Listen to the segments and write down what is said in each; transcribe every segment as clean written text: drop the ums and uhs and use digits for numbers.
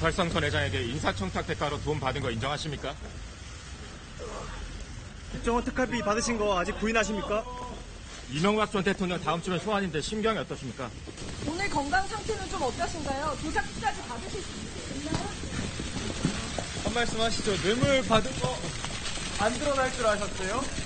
이팔성 전 회장에게 인사청탁 대가로 돈 받은 거 인정하십니까? 국정원 특활비 받으신 거 아직 부인하십니까? 이명박 전 대통령 다음 주면 소환인데 심경이 어떠십니까? 오늘 건강 상태는 좀 어떠신가요? 도장까지 받으실 수 있나요? 한 말씀 하시죠. 뇌물 받은 거 안 드러날 줄 아셨어요?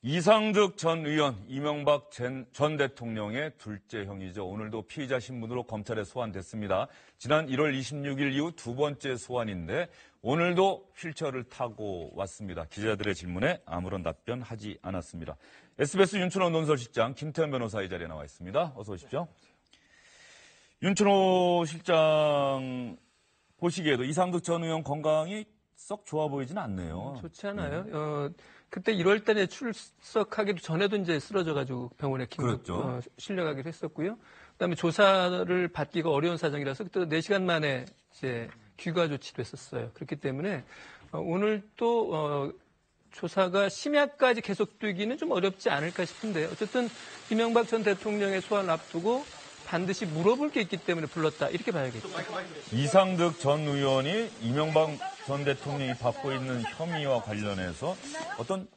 이상득 전 의원, 이명박 전 대통령의 둘째 형이죠. 오늘도 피의자 신분으로 검찰에 소환됐습니다. 지난 1월 26일 이후 두 번째 소환인데 오늘도 휠체어를 타고 왔습니다. 기자들의 질문에 아무런 답변하지 않았습니다. SBS 윤춘호 논설실장 김태현 변호사 이 자리에 나와 있습니다. 어서 오십시오. 윤춘호 실장 보시기에도 이상득 전 의원 건강이 썩 좋아 보이지는 않네요. 좋지 않아요. 그때 1월 달에 출석하기도 전에도 이제 쓰러져가지고 병원에 긴급 실려가기로 했었고요. 그다음에 조사를 받기가 어려운 사정이라서 그때 4시간 만에 이제 귀가 조치됐었어요. 그렇기 때문에 오늘 또 조사가 심야까지 계속되기는 좀 어렵지 않을까 싶은데 어쨌든 이명박 전 대통령의 소환을 앞두고 반드시 물어볼 게 있기 때문에 불렀다 이렇게 봐야겠죠. 이상득 전 의원이 이명박 전 대통령이 받고 있는 혐의와 관련해서 어떤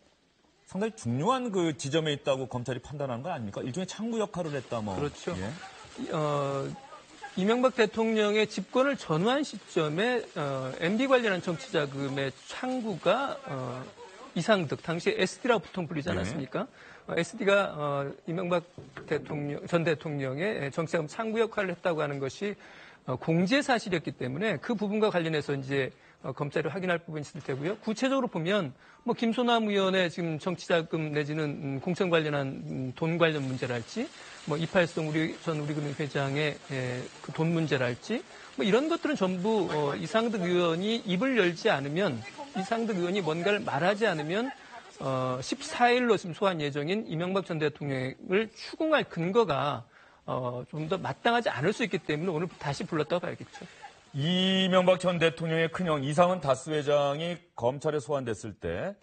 상당히 중요한 그 지점에 있다고 검찰이 판단한 거 아닙니까? 일종의 창구 역할을 했다 뭐. 그렇죠. 예. 이명박 대통령의 집권을 전후한 시점에 MB 관련한 정치자금의 창구가 이상득, 당시 SD라고 보통 불리지 않았습니까? SD가 이명박 전 대통령의 정치자금 창구 역할을 했다고 하는 것이 공개 사실이었기 때문에 그 부분과 관련해서 이제 검찰이 확인할 부분이 있을 테고요. 구체적으로 보면 뭐 김소남 의원의 지금 정치자금 내지는 공천 관련한 돈 관련 문제랄지 뭐 이팔성 전 우리금융 회장의 그 돈 문제랄지 뭐 이런 것들은 전부 이상득 의원이 입을 열지 않으면 이상득 의원이 뭔가를 말하지 않으면 14일로 지금 소환 예정인 이명박 전 대통령을 추궁할 근거가 좀 더 마땅하지 않을 수 있기 때문에 오늘 다시 불렀다고 봐야겠죠. 이명박 전 대통령의 큰형 이상은 다스 회장이 검찰에 소환됐을 때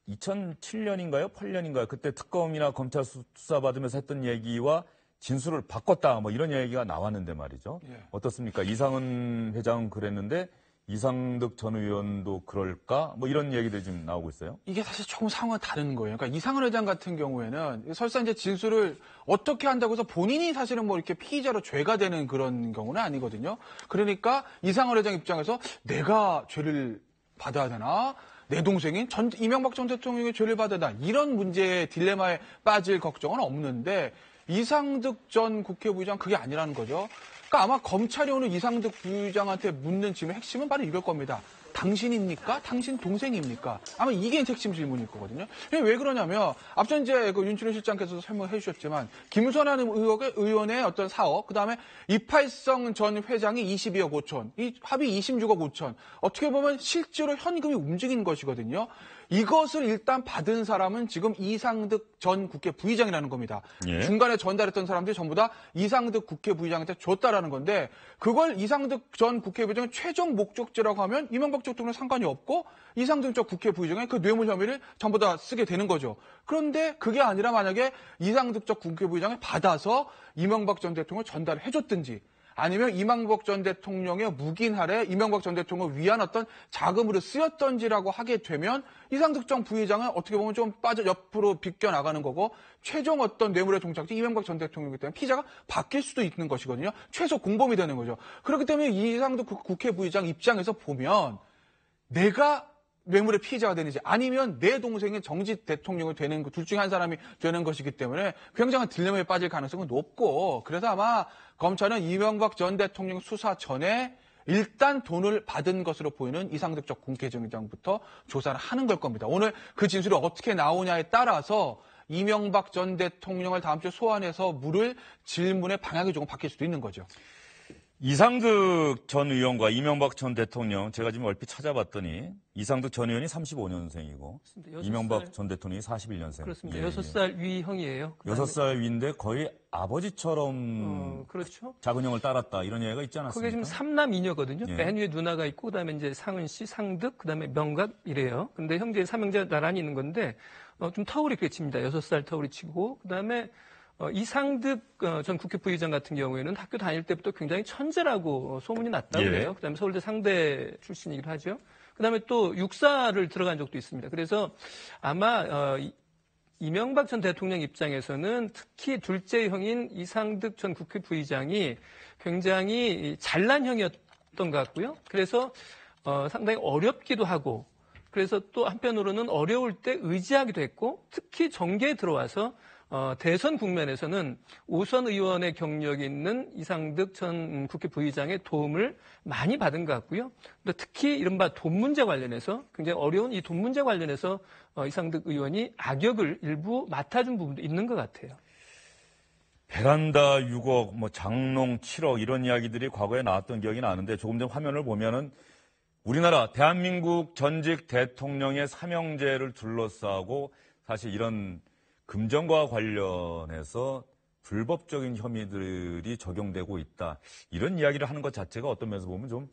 2007년인가요? 8년인가요? 그때 특검이나 검찰 수사받으면서 했던 얘기와 진술을 바꿨다 뭐 이런 얘기가 나왔는데 말이죠. 예. 어떻습니까? 이상은 회장은 그랬는데 이상득 전 의원도 그럴까? 뭐 이런 얘기들이 지금 나오고 있어요. 이게 사실 조금 상황이 다른 거예요. 그러니까 이상은 회장 같은 경우에는 설사 이제 진술을 어떻게 한다고 해서 본인이 사실은 뭐 이렇게 피의자로 죄가 되는 그런 경우는 아니거든요. 그러니까 이상은 회장 입장에서 내가 죄를 받아야 되나? 내 동생인 이명박 전 대통령의 죄를 받아야 되나? 이런 문제의 딜레마에 빠질 걱정은 없는데 이상득 전 국회부의장 그게 아니라는 거죠. 그러니까 아마 검찰이 오늘 이상득 부의장한테 묻는 질문의 핵심은 바로 이걸 겁니다. 당신입니까? 당신 동생입니까? 아마 이게 핵심 질문일 거거든요. 왜 그러냐면 앞서 이제 그 윤춘호 실장께서도 설명해 주셨지만 김선환 의원의 어떤 사업, 그다음에 이팔성 전 회장이 22억 5천, 이 합의 26억 5천. 어떻게 보면 실제로 현금이 움직인 것이거든요. 이것을 일단 받은 사람은 지금 이상득 전 국회 부의장이라는 겁니다. 예. 중간에 전달했던 사람들이 전부 다 이상득 국회 부의장한테 줬다라는 건데 그걸 이상득 전 국회 부의장의 최종 목적지라고 하면 이명박 대통령 상관이 없고 이상득 전 국회 부의장의 그 뇌물 혐의를 전부 다 쓰게 되는 거죠. 그런데 그게 아니라 만약에 이상득 전 국회 부의장을 받아서 이명박 전 대통령을 전달을 해줬든지 아니면 이명박 전 대통령의 묵인할에 이명박 전 대통령을 위한 어떤 자금으로 쓰였던지라고 하게 되면 이상득 전 부의장은 어떻게 보면 좀 옆으로 비껴나가는 거고 최종 어떤 뇌물의 동작지 이명박 전 대통령이기 때문에 피의자가 바뀔 수도 있는 것이거든요. 최소 공범이 되는 거죠. 그렇기 때문에 이상득 국회 부의장 입장에서 보면 내가 뇌물의 피해자가 되는지 아니면 내 동생이 정직 대통령이 되는 둘 중에 한 사람이 되는 것이기 때문에 굉장한 딜레마에 빠질 가능성은 높고 그래서 아마 검찰은 이명박 전 대통령 수사 전에 일단 돈을 받은 것으로 보이는 이상득 전 국회의장부터 조사를 하는 걸 겁니다. 오늘 그 진술이 어떻게 나오냐에 따라서 이명박 전 대통령을 다음 주에 소환해서 물을 질문의 방향이 조금 바뀔 수도 있는 거죠. 이상득 전 의원과 이명박 전 대통령 제가 지금 얼핏 찾아봤더니 이상득 전 의원이 35년생이고 이명박 전 대통령이 41년생. 그렇습니다. 6살 위 형이에요. 6살 위인데 거의 아버지처럼 그렇죠. 작은 형을 따랐다 이런 얘기가 있지 않았습니까? 그게 지금 3남 2녀거든요. 예. 맨 위에 누나가 있고 그다음에 이제 상은 씨, 상득, 그다음에 명각 이래요. 근데 형제 삼형제 나란히 있는 건데 좀 터울이 그래 칩니다. 6살 터울이 치고 그다음에 이상득 전 국회 부의장 같은 경우에는 학교 다닐 때부터 굉장히 천재라고 소문이 났다고 예. 그래요. 그다음에 서울대 상대 출신이기도 하죠. 그다음에 또 육사를 들어간 적도 있습니다. 그래서 아마 이명박 전 대통령 입장에서는 특히 둘째 형인 이상득 전 국회 부의장이 굉장히 잘난 형이었던 것 같고요. 그래서 상당히 어렵기도 하고 그래서 또 한편으로는 어려울 때 의지하기도 했고 특히 정계에 들어와서 대선 국면에서는 오선 의원의 경력이 있는 이상득 전 국회 부의장의 도움을 많이 받은 것 같고요. 또 특히 이른바 돈 문제 관련해서 굉장히 어려운 이 돈 문제 관련해서 이상득 의원이 악역을 일부 맡아준 부분도 있는 것 같아요. 베란다 6억, 뭐 장롱 7억 이런 이야기들이 과거에 나왔던 기억이 나는데 조금 전 화면을 보면은 우리나라 대한민국 전직 대통령의 사명제를 둘러싸고 사실 이런 금전과 관련해서 불법적인 혐의들이 적용되고 있다. 이런 이야기를 하는 것 자체가 어떤 면에서 보면 좀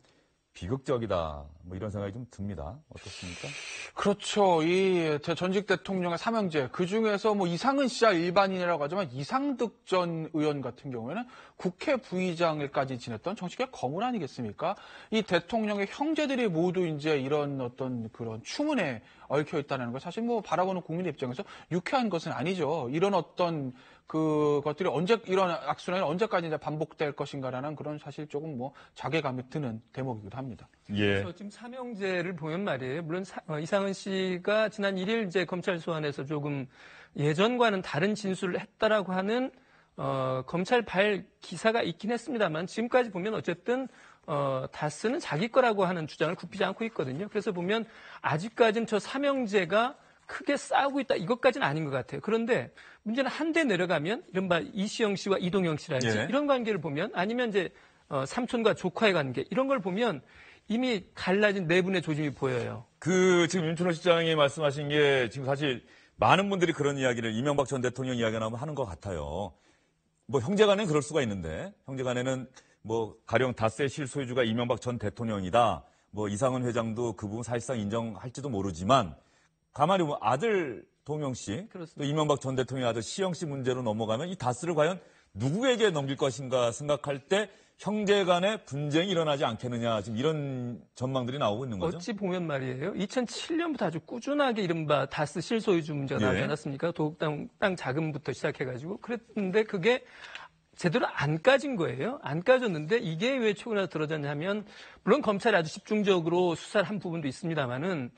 비극적이다. 뭐 이런 생각이 좀 듭니다. 어떻습니까? 그렇죠. 이 전직 대통령의 사명제 그 중에서 뭐 이상은 씨야 일반인이라고 하지만 이상득 전 의원 같은 경우에는 국회 부의장을까지 지냈던 정치계 거물 아니겠습니까? 이 대통령의 형제들이 모두 이제 이런 어떤 그런 추문에 얽혀 있다는 거 사실 뭐 바라보는 국민의 입장에서 유쾌한 것은 아니죠. 이런 어떤 그것들이 이런 악순환이 언제까지 이제 반복될 것인가라는 그런 사실 조금 뭐 자괴감이 드는 대목이기도 합니다. 예. 지금 사명제를 보면 말이에요. 물론 이상은 씨가 지난 1일 이제 검찰 소환에서 조금 예전과는 다른 진술을 했다라고 하는 검찰 발 기사가 있긴 했습니다만 지금까지 보면 어쨌든 다스는 자기 거라고 하는 주장을 굽히지 않고 있거든요. 그래서 보면 아직까지는 저 사명제가 크게 싸우고 있다 이것까지는 아닌 것 같아요. 그런데 문제는 한 대 내려가면 이른바 이시영 씨와 이동영 씨랄지 예. 이런 관계를 보면 아니면 이제 삼촌과 조카의 관계 이런 걸 보면 이미 갈라진 내분의 조짐이 보여요. 지금 윤춘호 시장이 말씀하신 게 지금 사실 많은 분들이 그런 이야기를 이명박 전 대통령 이야기가 나오면 하는 것 같아요. 뭐 형제간에는 그럴 수가 있는데 형제간에는 뭐 가령 다스의 실소유주가 이명박 전 대통령이다. 뭐 이상은 회장도 그 부분 사실상 인정할지도 모르지만 가만히 보면 아들 동영 씨, 그렇습니다. 또 이명박 전 대통령의 아들 시영 씨 문제로 넘어가면 이 다스를 과연 누구에게 넘길 것인가 생각할 때 형제 간의 분쟁이 일어나지 않겠느냐 지금 이런 전망들이 나오고 있는 거죠. 어찌 보면 말이에요. 2007년부터 아주 꾸준하게 이른바 다스 실소유주 문제가 나오지 예. 않았습니까? 도곡땅 땅 자금부터 시작해가지고 그랬는데 그게 제대로 안 까진 거예요. 안 까졌는데 이게 왜 최근에 드러졌냐면 물론 검찰이 아주 집중적으로 수사를 한 부분도 있습니다만은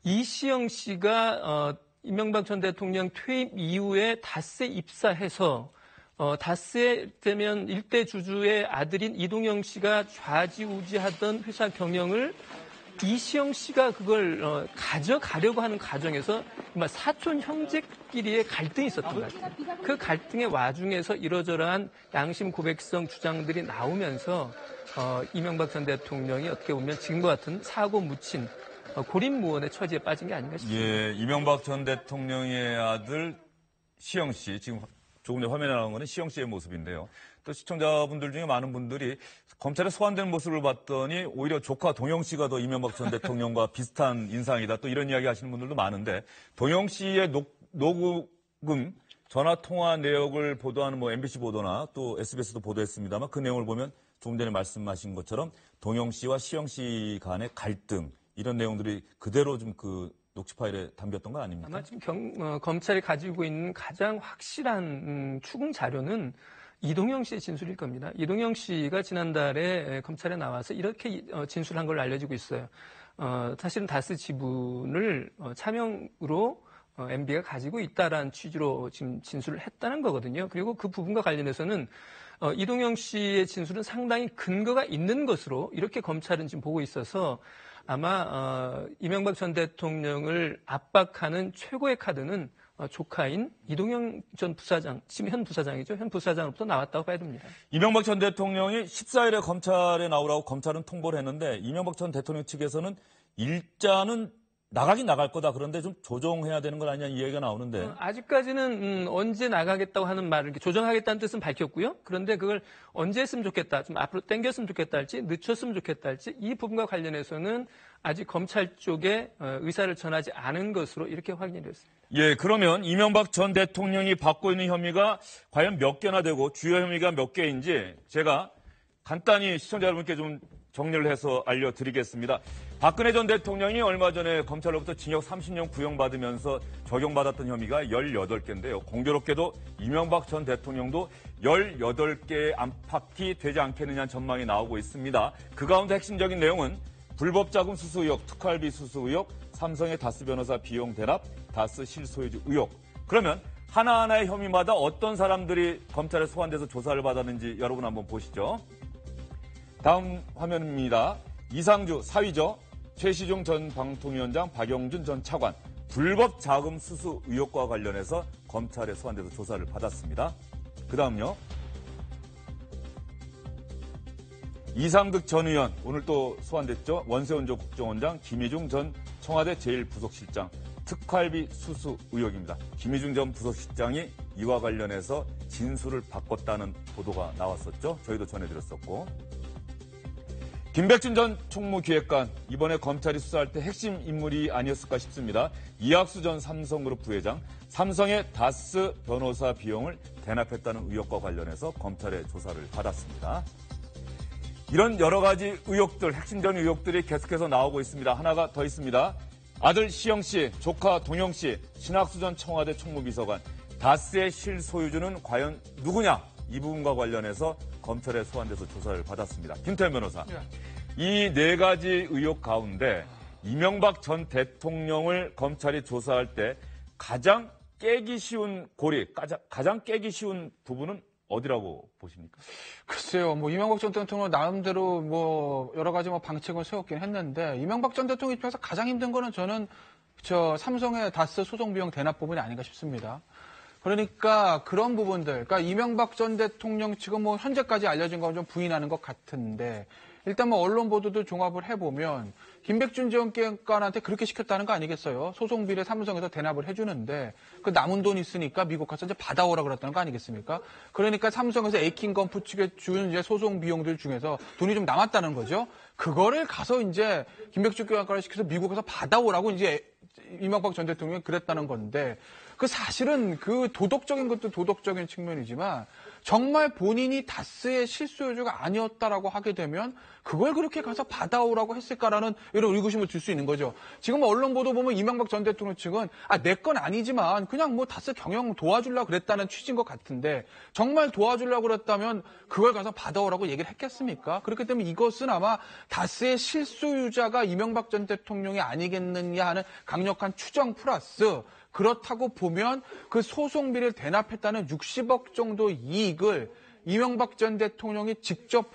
이시영 씨가 이명박 전 대통령 퇴임 이후에 다스에 입사해서 다스에 되면 일대 주주의 아들인 이동영 씨가 좌지우지하던 회사 경영을 이시영 씨가 그걸 가져가려고 하는 과정에서 사촌 형제끼리의 갈등이 있었던 것 같아요. 그 갈등의 와중에서 이러저러한 양심 고백성 주장들이 나오면서 이명박 전 대통령이 어떻게 보면 지금과 같은 사고 묻힌 고립무원의 처지에 빠진 게 아닌가 싶습니다. 예, 이명박 전 대통령의 아들 시영 씨, 지금 조금 전에 화면에 나온 거는 시영 씨의 모습인데요. 또 시청자분들 중에 많은 분들이 검찰에 소환된 모습을 봤더니 오히려 조카 동영 씨가 더 이명박 전 대통령과 비슷한 인상이다. 또 이런 이야기 하시는 분들도 많은데 동영 씨의 녹음 전화 통화 내역을 보도하는 뭐 MBC 보도나 또 SBS도 보도했습니다만 그 내용을 보면 조금 전에 말씀하신 것처럼 동영 씨와 시영 씨 간의 갈등 이런 내용들이 그대로 좀 그 녹취 파일에 담겼던 거 아닙니까? 아마 지금 검찰이 가지고 있는 가장 확실한 추궁 자료는 이동영 씨의 진술일 겁니다. 이동영 씨가 지난달에 검찰에 나와서 이렇게 진술한 걸로 알려지고 있어요. 사실은 다스 지분을 차명으로 MB가 가지고 있다라는 취지로 지금 진술을 했다는 거거든요. 그리고 그 부분과 관련해서는 이동영 씨의 진술은 상당히 근거가 있는 것으로 이렇게 검찰은 지금 보고 있어서 아마 이명박 전 대통령을 압박하는 최고의 카드는 조카인 이동영 전 부사장, 지금 현 부사장이죠. 현 부사장으로부터 나왔다고 봐야 됩니다. 이명박 전 대통령이 14일에 검찰에 나오라고 검찰은 통보를 했는데 이명박 전 대통령 측에서는 일자는 나가긴 나갈 거다. 그런데 좀 조정해야 되는 건 아니냐 이 얘기가 나오는데. 아직까지는 언제 나가겠다고 하는 말을 이렇게 조정하겠다는 뜻은 밝혔고요. 그런데 그걸 언제 했으면 좋겠다, 좀 앞으로 당겼으면 좋겠다 할지, 늦췄으면 좋겠다 할지 이 부분과 관련해서는 아직 검찰 쪽에 의사를 전하지 않은 것으로 이렇게 확인이 됐습니다. 예, 그러면 이명박 전 대통령이 받고 있는 혐의가 과연 몇 개나 되고 주요 혐의가 몇 개인지 제가 간단히 시청자 여러분께 좀 정리를 해서 알려드리겠습니다. 박근혜 전 대통령이 얼마 전에 검찰로부터 징역 30년 구형받으면서 적용받았던 혐의가 18개인데요. 공교롭게도 이명박 전 대통령도 18개의 안팎이 되지 않겠느냐는 전망이 나오고 있습니다. 그 가운데 핵심적인 내용은 불법 자금 수수 의혹, 특활비 수수 의혹, 삼성의 다스 변호사 비용 대납, 다스 실소유주 의혹. 그러면 하나하나의 혐의마다 어떤 사람들이 검찰에 소환돼서 조사를 받았는지 여러분 한번 보시죠. 다음 화면입니다. 이상주 사위죠. 최시중 전 방통위원장, 박영준 전 차관. 불법 자금 수수 의혹과 관련해서 검찰에 소환돼서 조사를 받았습니다. 그 다음요. 이상득 전 의원, 오늘 또 소환됐죠. 원세훈 국정원장, 김희중 전 청와대 제1부속실장, 특활비 수수 의혹입니다. 김희중 전 부속실장이 이와 관련해서 진술을 바꿨다는 보도가 나왔었죠. 저희도 전해드렸었고. 김백준 전 총무기획관, 이번에 검찰이 수사할 때 핵심 인물이 아니었을까 싶습니다. 이학수 전 삼성그룹 부회장, 삼성의 다스 변호사 비용을 대납했다는 의혹과 관련해서 검찰의 조사를 받았습니다. 이런 여러 가지 의혹들, 핵심적인 의혹들이 계속해서 나오고 있습니다. 하나가 더 있습니다. 아들 시영 씨, 조카 동영 씨, 신학수 전 청와대 총무비서관, 다스의 실소유주는 과연 누구냐? 이 부분과 관련해서 검찰에 소환돼서 조사를 받았습니다. 김태현 변호사, 이 네 가지 의혹 가운데 이명박 전 대통령을 검찰이 조사할 때 가장 깨기 쉬운 고리, 가장 깨기 쉬운 부분은 어디라고 보십니까? 글쎄요, 이명박 전 대통령 나름대로 여러 가지 방책을 세웠긴 했는데, 이명박 전 대통령 입장에서 가장 힘든 거는 저는 삼성의 다스 소송 비용 대납 부분이 아닌가 싶습니다. 그러니까 그런 부분들, 그러니까 이명박 전 대통령 측은 현재까지 알려진 건 좀 부인하는 것 같은데, 일단 언론 보도들 종합을 해보면 김백준 지원기획관한테 그렇게 시켰다는 거 아니겠어요? 소송비를 삼성에서 대납을 해주는데 그 남은 돈 있으니까 미국 가서 이제 받아오라 그랬다는 거 아니겠습니까? 그러니까 삼성에서 에이킹건프 측에 준 이제 소송 비용들 중에서 돈이 좀 남았다는 거죠. 그거를 가서 이제 김백준 기획관을 시켜서 미국에서 받아오라고 이제 이명박 전 대통령이 그랬다는 건데, 그 사실은 그 도덕적인 것도 도덕적인 측면이지만 정말 본인이 다스의 실소유주가 아니었다라고 하게 되면 그걸 그렇게 가서 받아오라고 했을까라는 이런 의구심을 들 수 있는 거죠. 지금 언론 보도 보면 이명박 전 대통령 측은 내 건 아니지만 그냥 다스 경영 도와주려고 그랬다는 취지인 것 같은데, 정말 도와주려고 그랬다면 그걸 가서 받아오라고 얘기를 했겠습니까? 그렇기 때문에 이것은 아마 다스의 실소유자가 이명박 전 대통령이 아니겠느냐 하는 강력한 추정 플러스, 그렇다고 보면 그 소송비를 대납했다는 60억 정도 이익을 이명박 전 대통령이 직접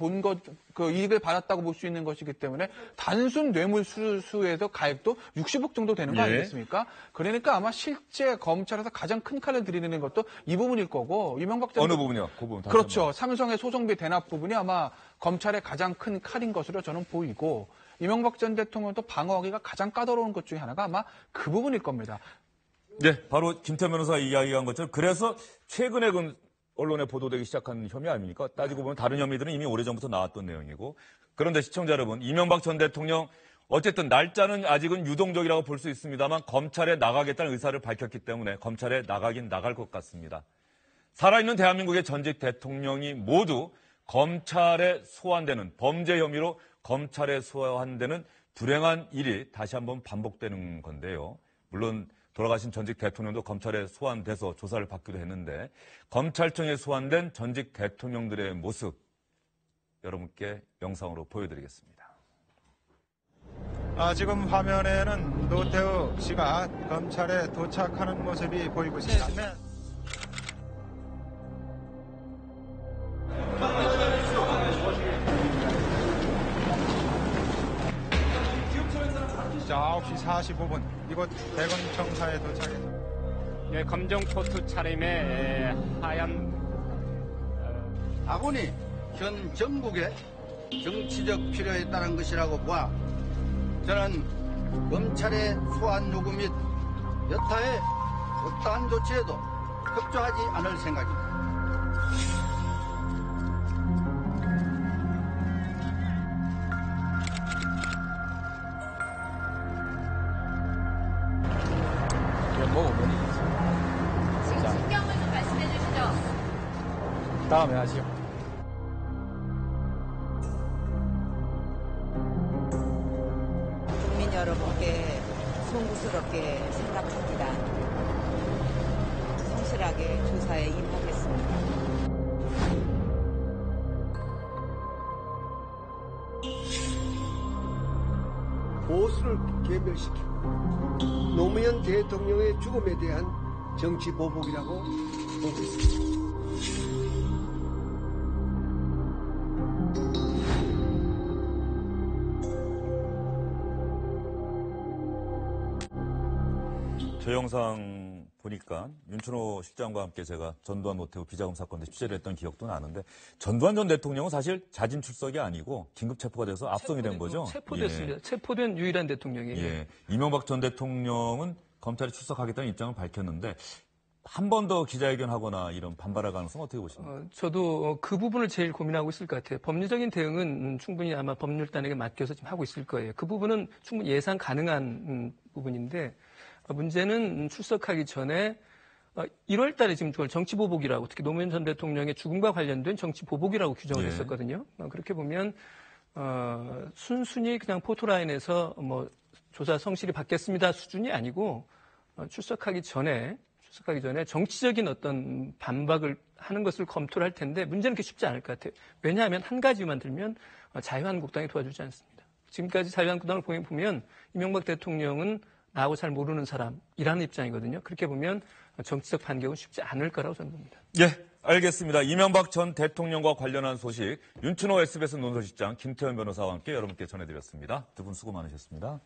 그 이익을 받았다고 볼 수 있는 것이기 때문에 단순 뇌물수수에서 가액도 60억 정도 되는 거 아니겠습니까? 그러니까 아마 실제 검찰에서 가장 큰 칼을 들이는 것도 이 부분일 거고, 이명박 전 어느 부분이요? 그 부분. 그렇죠. 삼성의 소송비 대납 부분이 아마 검찰의 가장 큰 칼인 것으로 저는 보이고, 이명박 전 대통령도 방어하기가 가장 까다로운 것 중에 하나가 아마 그 부분일 겁니다. 네, 바로 김태현 변호사 이야기한 것처럼 그래서 최근에 언론에 보도되기 시작한 혐의 아닙니까? 따지고 보면 다른 혐의들은 이미 오래전부터 나왔던 내용이고. 그런데 시청자 여러분, 이명박 전 대통령 어쨌든 날짜는 아직은 유동적이라고 볼 수 있습니다만 검찰에 나가겠다는 의사를 밝혔기 때문에 검찰에 나가긴 나갈 것 같습니다. 살아있는 대한민국의 전직 대통령이 모두 검찰에 소환되는, 범죄 혐의로 검찰에 소환되는 불행한 일이 다시 한번 반복되는 건데요. 물론 돌아가신 전직 대통령도 검찰에 소환돼서 조사를 받기도 했는데, 검찰청에 소환된 전직 대통령들의 모습 여러분께 영상으로 보여드리겠습니다. 지금 화면에는 노태우 씨가 검찰에 도착하는 모습이 보이고 있습니다. 네. 자, 9시 45분 이곳 대검청사에 도착했습니다. 네, 검정코트 차림의 하얀 아군이 현 정국의 정치적 필요에 따른 것이라고 보아 저는 검찰의 소환 요구 및 여타의 어떠한 조치에도 협조하지 않을 생각입니다. 뭐 다음에 하시오. 국민 여러분께 송구스럽게 생각합니다. 성실하게 조사에 임하겠습니다. 보수를 괴멸시키고 노무현 대통령의 죽음에 대한 정치 보복이라고 보고 있습니다. 저 영상 보니까 윤춘호 실장과 함께 제가 전두환 노태우 비자금 사건 때 취재를 했던 기억도 나는데 전두환 전 대통령은 사실 자진 출석이 아니고 긴급 체포가 돼서 압송이 된 거죠. 체포됐습니다. 체포된 유일한 대통령이에요. 예. 이명박 전 대통령은 검찰에 출석하겠다는 입장을 밝혔는데 한 번 더 기자회견하거나 이런 반발할 가능성 어떻게 보십니까? 저도 그 부분을 제일 고민하고 있을 것 같아요. 법률적인 대응은 충분히 아마 법률단에게 맡겨서 지금 하고 있을 거예요. 그 부분은 충분히 예상 가능한 부분인데 문제는 출석하기 전에 1월 달에 지금 그걸 정치보복이라고 특히 노무현 전 대통령의 죽음과 관련된 정치보복이라고 규정을 했었거든요. 그렇게 보면 순순히 그냥 포토라인에서 뭐 조사 성실히 받겠습니다 수준이 아니고 출석하기 전에 정치적인 어떤 반박을 하는 것을 검토를 할 텐데 문제는 그게 쉽지 않을 것 같아요. 왜냐하면 한 가지만 들면 자유한국당이 도와주지 않습니다. 지금까지 자유한국당을 보면 이명박 대통령은 나하고 잘 모르는 사람이라는 입장이거든요. 그렇게 보면 정치적 반격은 쉽지 않을 거라고 저는 봅니다. 예, 알겠습니다. 이명박 전 대통령과 관련한 소식 윤춘호 SBS 논설실장 김태현 변호사와 함께 여러분께 전해드렸습니다. 두 분 수고 많으셨습니다.